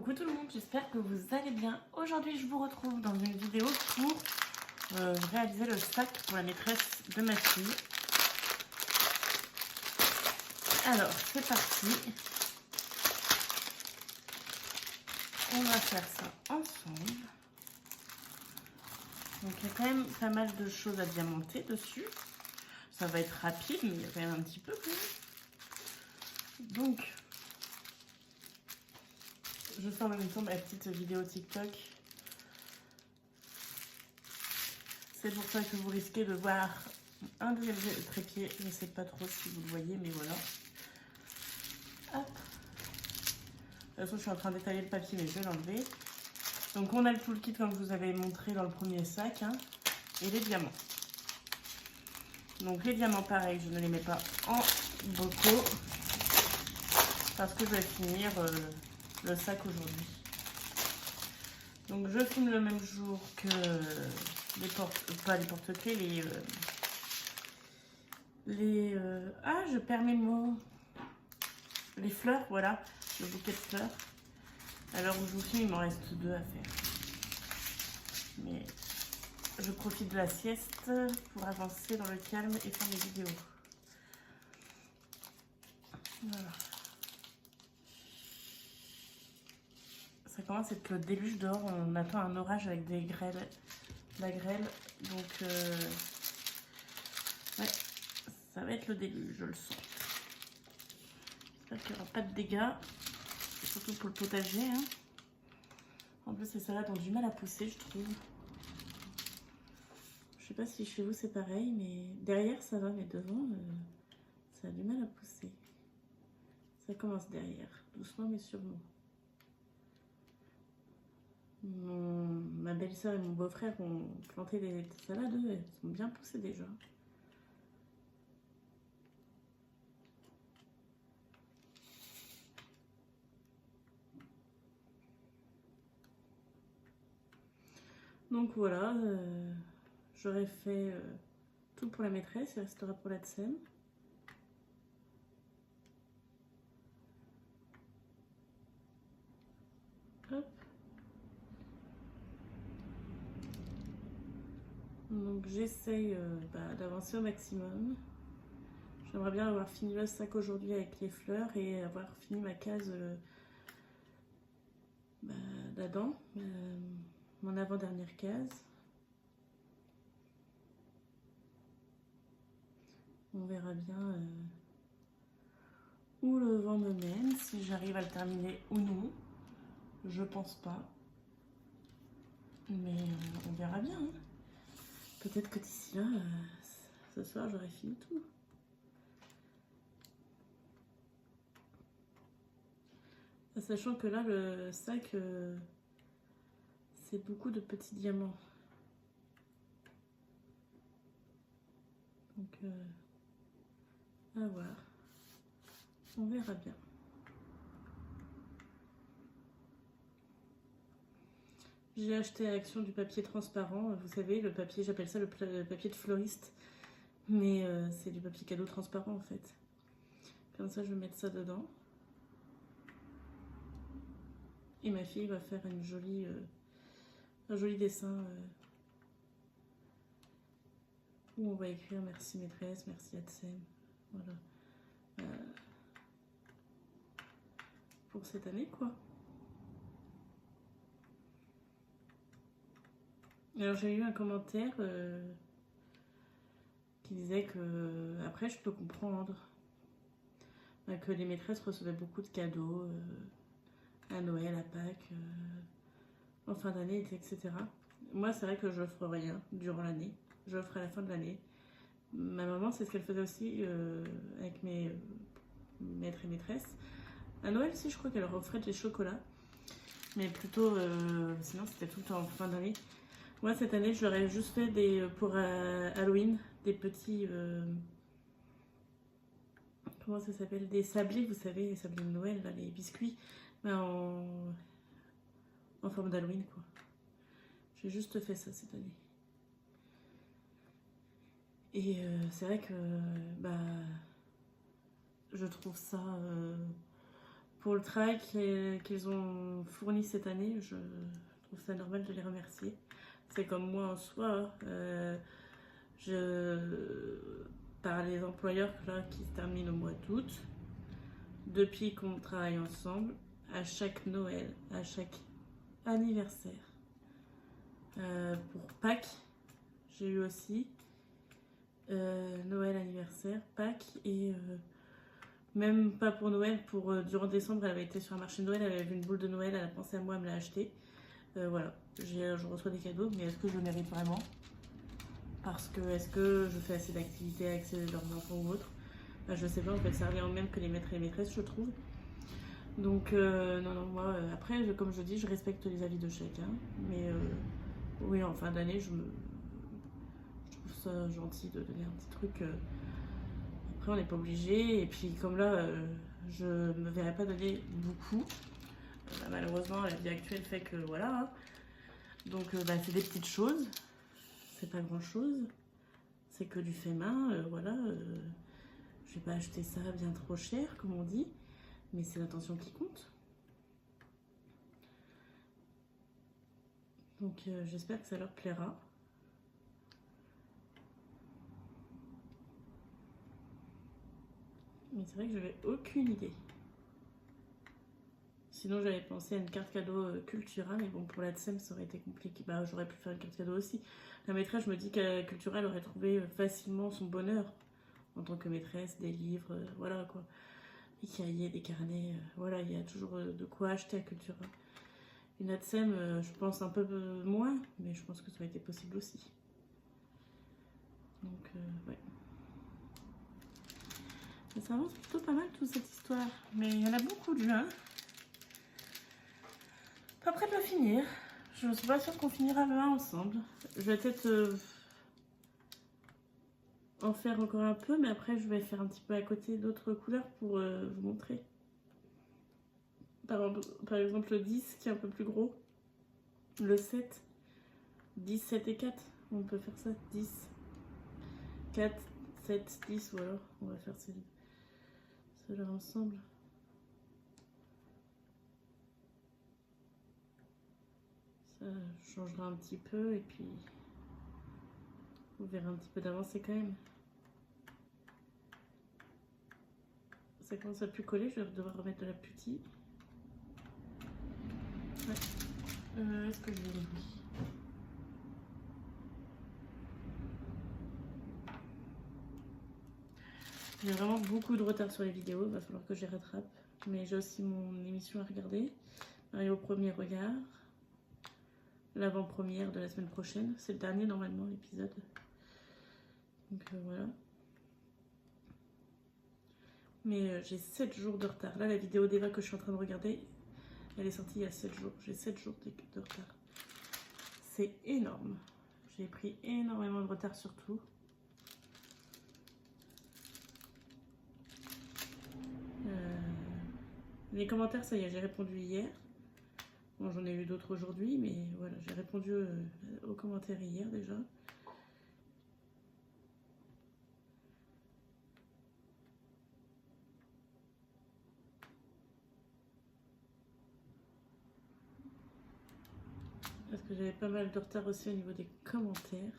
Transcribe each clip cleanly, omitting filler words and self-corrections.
Coucou tout le monde, j'espère que vous allez bien. Aujourd'hui je vous retrouve dans une vidéo pour réaliser le sac pour la maîtresse de ma fille. Alors c'est parti. On va faire ça ensemble. Donc il y a quand même pas mal de choses à diamanter dessus. Ça va être rapide mais il y a quand même un petit peu quand même. Donc je fais en même temps ma petite vidéo TikTok. C'est pour ça que vous risquez de voir un deuxième trépied. Je ne sais pas trop si vous le voyez, mais voilà. Hop. De toute façon, je suis en train d'étaler le papier, mais je vais l'enlever. Donc, on a le toolkit comme je vous avais montré dans le premier sac. Hein, et les diamants. Donc, les diamants, pareil, je ne les mets pas en bocaux. Parce que je vais finir le sac aujourd'hui. Donc, je filme le même jour que les porte-clés, je perds mes mots. Les fleurs, voilà, le bouquet de fleurs. Alors, je vous filme, il m'en reste 2 à faire. Mais je profite de la sieste pour avancer dans le calme et faire mes vidéos. Voilà. Ça commence à être le déluge dehors. On attend un orage avec des grêles. La grêle. Donc, ouais, ça va être le déluge, je le sens. J'espère qu'il n'y aura pas de dégâts. Surtout pour le potager. Hein. En plus, les salades ont du mal à pousser, je trouve. Je sais pas si chez vous c'est pareil, mais derrière ça va, mais devant, ça a du mal à pousser. Ça commence derrière, doucement mais sûrement. Ma belle-sœur et mon beau-frère ont planté des salades, elles sont bien poussées déjà. Donc voilà, j'aurais fait tout pour la maîtresse, il restera pour la scène. Hop. Donc j'essaye d'avancer au maximum. J'aimerais bien avoir fini le sac aujourd'hui avec les fleurs et avoir fini ma case d'Adam, mon avant-dernière case. On verra bien où le vent me mène, si j'arrive à le terminer ou non. Je pense pas. Mais on verra bien. Hein. Peut-être que d'ici là, ce soir, j'aurai fini tout. Sachant que là, le sac, c'est beaucoup de petits diamants. Donc, à voir. On verra bien. J'ai acheté à Action du papier transparent. Vous savez, le papier, j'appelle ça le papier de fleuriste. Mais c'est du papier cadeau transparent en fait. Comme ça, je vais mettre ça dedans. Et ma fille va faire un joli dessin où on va écrire merci maîtresse, merci Adsem. Voilà. Pour cette année quoi. Alors j'ai eu un commentaire qui disait que après je peux comprendre que les maîtresses recevaient beaucoup de cadeaux à Noël, à Pâques, en fin d'année, etc. Moi c'est vrai que je n'offre rien durant l'année, j'offre à la fin de l'année. Ma maman c'est ce qu'elle faisait aussi avec mes maîtres et maîtresses. À Noël aussi je crois qu'elle leur offrait des chocolats, mais plutôt sinon c'était tout le temps en fin d'année. Moi cette année je leur ai juste fait pour Halloween des petits comment ça s'appelle, des sablés, vous savez, les sablés de Noël, là, les biscuits en forme d'Halloween quoi. J'ai juste fait ça cette année. Et c'est vrai que je trouve ça pour le travail qu'ils ont fourni cette année. Je trouve ça normal de les remercier. C'est comme moi en soi. Par les employeurs là, qui se terminent au mois d'août, depuis qu'on travaille ensemble, à chaque Noël, à chaque anniversaire, pour Pâques, j'ai eu aussi Noël, anniversaire, Pâques et même pas pour Noël, durant décembre, elle avait été sur un marché de Noël, elle avait vu une boule de Noël, elle a pensé à moi, elle me l'a acheté. Voilà, je reçois des cadeaux, mais est-ce que je le mérite vraiment? Parce que est-ce que je fais assez d'activités avec leurs enfants ou autres? Je sais pas, en fait, ça revient au même que les maîtres et les maîtresses, je trouve. Donc, non, moi, après, comme je dis, je respecte les avis de chacun. Mais oui, en fin d'année, je trouve ça gentil de donner un petit truc. Après, on n'est pas obligé. Et puis, comme là, je me verrais pas donner beaucoup. Malheureusement, la vie actuelle fait que voilà. Hein. Donc, c'est des petites choses. C'est pas grand chose. C'est que du fait main. Voilà. Je vais pas acheter ça bien trop cher, comme on dit. Mais c'est l'intention qui compte. Donc j'espère que ça leur plaira. Mais c'est vrai que je n'avais aucune idée. Sinon j'avais pensé à une carte cadeau Cultura, mais bon pour la TSEM ça aurait été compliqué. Bah j'aurais pu faire une carte cadeau aussi. La maîtresse, je me dis qu'à Cultura elle aurait trouvé facilement son bonheur en tant que maîtresse, des livres, voilà quoi. Des cahiers, des carnets, voilà, il y a toujours de quoi acheter à Cultura. Une ATSEM, je pense un peu moins, mais je pense que ça aurait été possible aussi. Donc, ouais. Ça avance plutôt pas mal toute cette histoire. Mais il y en a beaucoup de hein. Pas près de le finir. Je ne suis pas sûre qu'on finira demain ensemble. Je vais peut-être en faire encore un peu, mais après je vais faire un petit peu à côté d'autres couleurs pour vous montrer. Par exemple le 10 qui est un peu plus gros. Le 7. 10, 7 et 4. On peut faire ça. 10, 4, 7, 10 ou alors on va faire ceux-là ensemble. Ça changera un petit peu et puis vous verrez un petit peu d'avancée quand même. Ça commence à plus coller, je vais devoir remettre de la putty. Ouais. Est-ce que je l'ai mis? J'ai vraiment beaucoup de retard sur les vidéos, il va falloir que je les rattrape. Mais j'ai aussi mon émission à regarder. Marie au premier regard. L'avant-première de la semaine prochaine. C'est le dernier normalement l'épisode. Donc voilà. Mais j'ai 7 jours de retard. Là la vidéo d'Eva que je suis en train de regarder, elle est sortie il y a 7 jours. J'ai 7 jours de retard. C'est énorme. J'ai pris énormément de retard sur tout. Les commentaires, ça y est, j'ai répondu hier. Bon, j'en ai eu d'autres aujourd'hui, mais voilà, j'ai répondu aux commentaires hier déjà. Parce que j'avais pas mal de retard aussi au niveau des commentaires.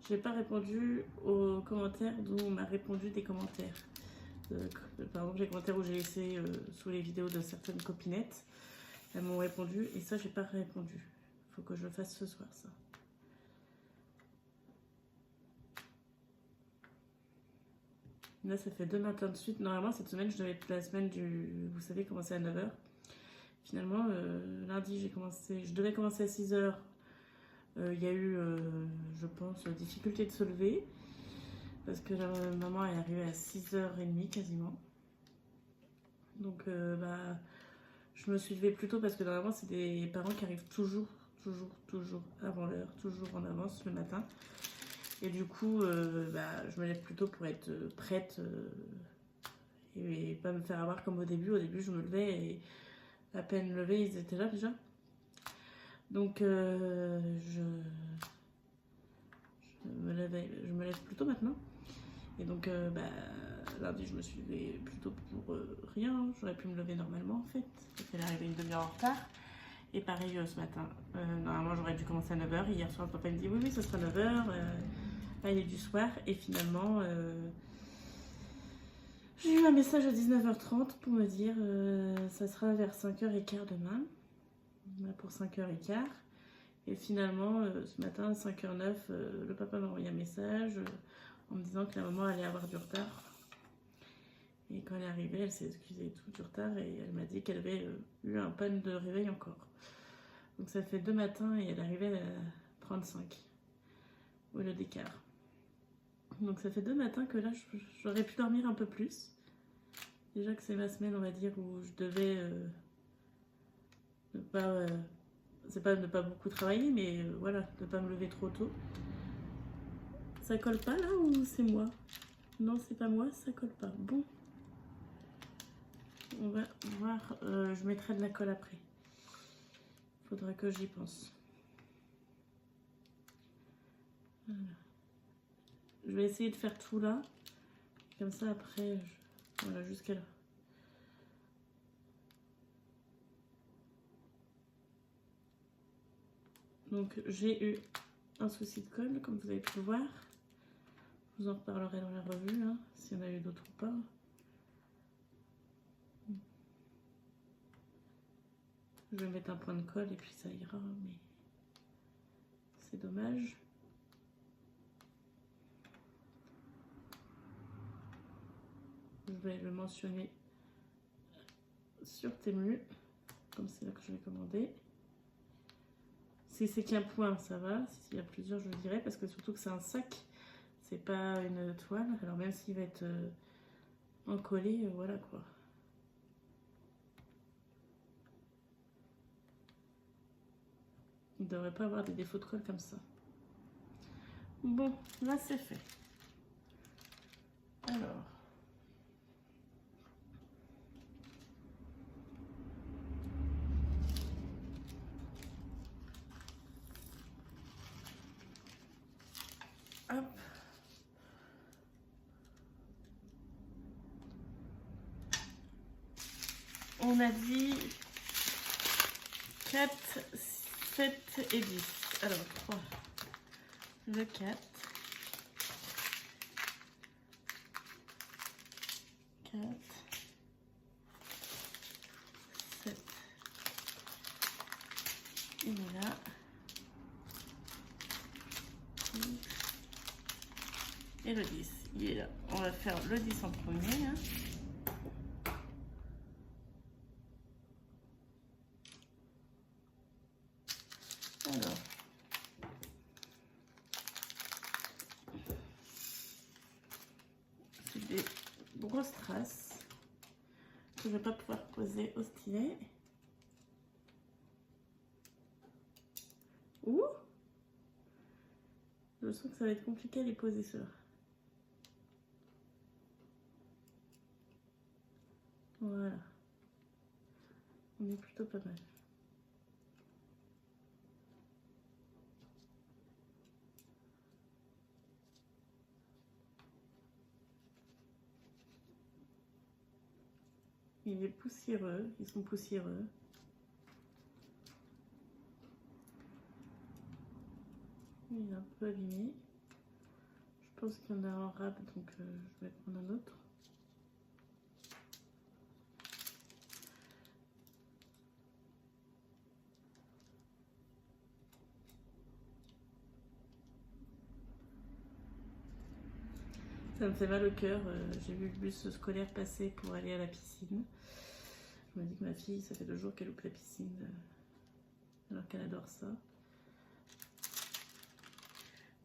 J'ai pas répondu aux commentaires d'où on m'a répondu des commentaires. Par exemple, les commentaires où j'ai laissé sous les vidéos de certaines copinettes, elles m'ont répondu et ça, j'ai pas répondu. Faut que je le fasse ce soir, ça. Là, ça fait 2 matins de suite. Normalement, cette semaine, je devais être la semaine du... Vous savez, commencer à 9 h. Finalement, lundi, je devais commencer à 6 h. Il y a eu, je pense, difficulté de se lever. Parce que la maman est arrivée à 6h30 quasiment. Donc, je me suis levée plus tôt parce que normalement, c'est des parents qui arrivent toujours avant l'heure, toujours en avance le matin. Et du coup, je me lève plus tôt pour être prête et pas me faire avoir comme au début. Au début, je me levais et à peine levée, ils étaient là déjà. Donc, je me lève plus tôt maintenant. Et donc, lundi, je me suis levée plutôt pour rien. J'aurais pu me lever normalement en fait. Elle est arrivée une demi-heure en retard. Et pareil ce matin. Normalement, j'aurais dû commencer à 9 h. Hier soir, le papa me dit oui, ce sera 9 h. Là, il est du soir. Et finalement, j'ai eu un message à 19h30 pour me dire ça sera vers 5h15 demain. Pour 5h15. Et finalement, ce matin, à 5h09, le papa m'a envoyé un message en me disant que la maman allait avoir du retard. Et quand elle est arrivée, elle s'est excusée et tout du retard et elle m'a dit qu'elle avait eu un panne de réveil encore. Donc ça fait 2 matins et elle est arrivée à 35 au lieu d'écart. Donc ça fait 2 matins que là, j'aurais pu dormir un peu plus. Déjà que c'est ma semaine, on va dire, où je devais ne pas... c'est pas ne pas beaucoup travailler, mais voilà, ne pas me lever trop tôt. Ça colle pas là ou c'est moi? Non, c'est pas moi, ça colle pas. Bon. On va voir, je mettrai de la colle après. Faudra que j'y pense. Voilà. Je vais essayer de faire tout là. Comme ça après, voilà, jusqu'à là. Donc j'ai eu un souci de colle, comme vous avez pu le voir. Je vous en reparlerai dans la revue, hein, s'il y en a eu d'autres ou pas. Je vais mettre un point de colle et puis ça ira, mais c'est dommage. Je vais le mentionner sur Temu, comme c'est là que je vais commander. Si c'est qu'un point, ça va. S'il y a plusieurs, je le dirai, parce que surtout que c'est un sac, c'est pas une toile. Alors même s'il va être encollé, voilà quoi. Il ne devrait pas avoir des défauts de colle comme ça. Bon, là c'est fait. Alors. Hop. On a dit 4, 7 et 10. Alors 3. Le 4. 4. 7. Il est là. Et le 10. Il est là. On va faire le 10 en premier. Hein. Alors. C'est des grosses traces que je ne vais pas pouvoir poser au stylet. Ouh! Je sens que ça va être compliqué à les poser ceux-là. Voilà. On est plutôt pas mal. Il est poussiéreux, ils sont poussiéreux. Il est un peu abîmé. Je pense qu'il y en a un rab, donc je vais prendre un autre. Ça me fait mal au cœur. J'ai vu le bus scolaire passer pour aller à la piscine. Je me dis que ma fille, ça fait 2 jours qu'elle loupe la piscine, alors qu'elle adore ça.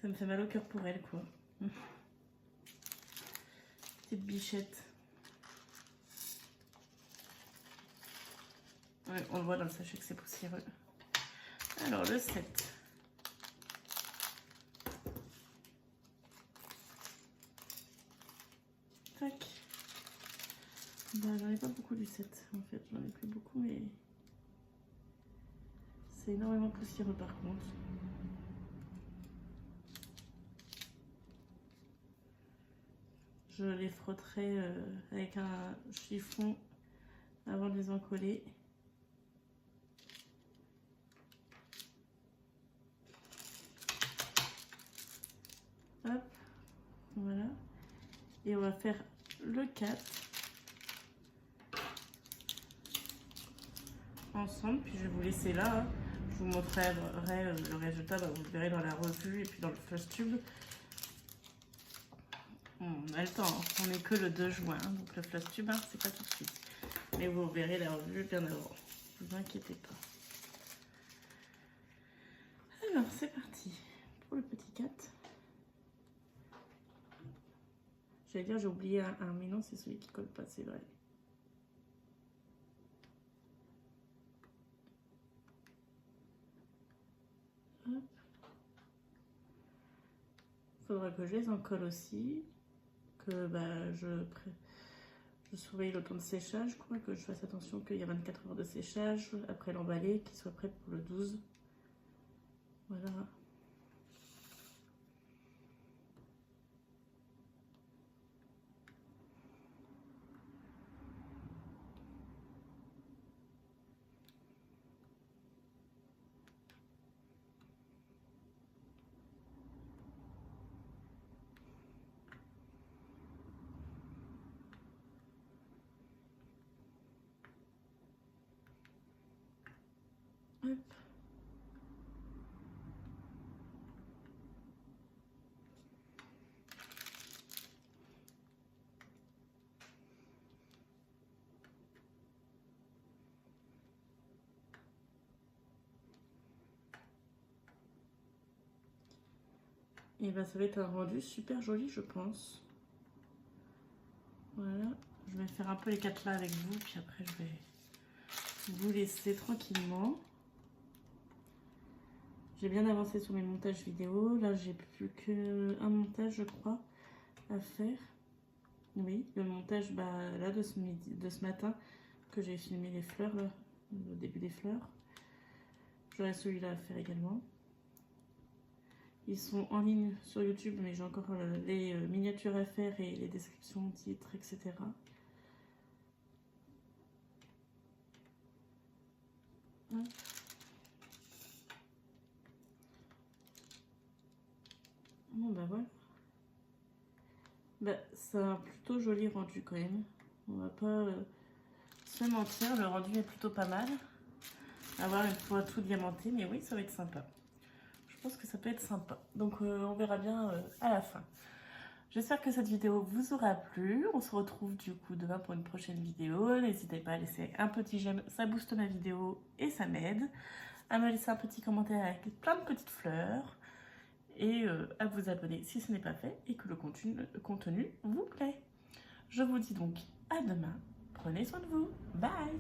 Ça me fait mal au cœur pour elle, quoi. Petite bichette. Ouais, on le voit dans le sachet que c'est poussiéreux. Alors, le 7. Tac. Bah, j'en ai pas beaucoup du 7, en fait. J'en ai plus beaucoup, mais... c'est énormément poussiéreux, par contre. je les frotterai avec un chiffon avant de les encoller. Hop, voilà. Et on va faire le 4 ensemble, puis je vais vous laisser là. Hein. Je vous montrerai le résultat, bah, vous le verrez dans la revue et puis dans le flash tube. On a le temps, hein. On n'est que le 2 juin, hein, donc le flash tube, hein, c'est pas tout de suite. Mais vous verrez la revue bien avant, ne vous inquiétez pas. Alors c'est parti pour le petit 4. J'allais dire j'ai oublié un, mais non, c'est celui qui colle pas, c'est vrai. Hop. Faudra que je les encolle aussi, que bah, je surveille le temps de séchage, quoi, que je fasse attention qu'il y a 24 heures de séchage après l'emballer, qu'il soit prêt pour le 12. Voilà. Hop. Et ben ça va être un rendu super joli, je pense. Voilà, je vais faire un peu les 4 là avec vous, puis après je vais vous laisser tranquillement. J'ai bien avancé sur mes montages vidéo. Là, j'ai plus qu'un montage, je crois, à faire. Oui, le montage là, de ce matin, que j'ai filmé les fleurs, là, le début des fleurs. J'aurai celui-là à faire également. Ils sont en ligne sur YouTube, mais j'ai encore les miniatures à faire et les descriptions, titres, etc. Hop. Bon bah voilà. Bah, c'est un plutôt joli rendu quand même. On va pas se mentir, le rendu est plutôt pas mal. À voir une fois tout diamanté, mais oui, ça va être sympa. Je pense que ça peut être sympa. Donc on verra bien à la fin. J'espère que cette vidéo vous aura plu. On se retrouve du coup demain pour une prochaine vidéo. N'hésitez pas à laisser un petit j'aime, ça booste ma vidéo et ça m'aide. À me laisser un petit commentaire avec plein de petites fleurs. Et à vous abonner si ce n'est pas fait et que le contenu vous plaît. Je vous dis donc à demain. Prenez soin de vous. Bye!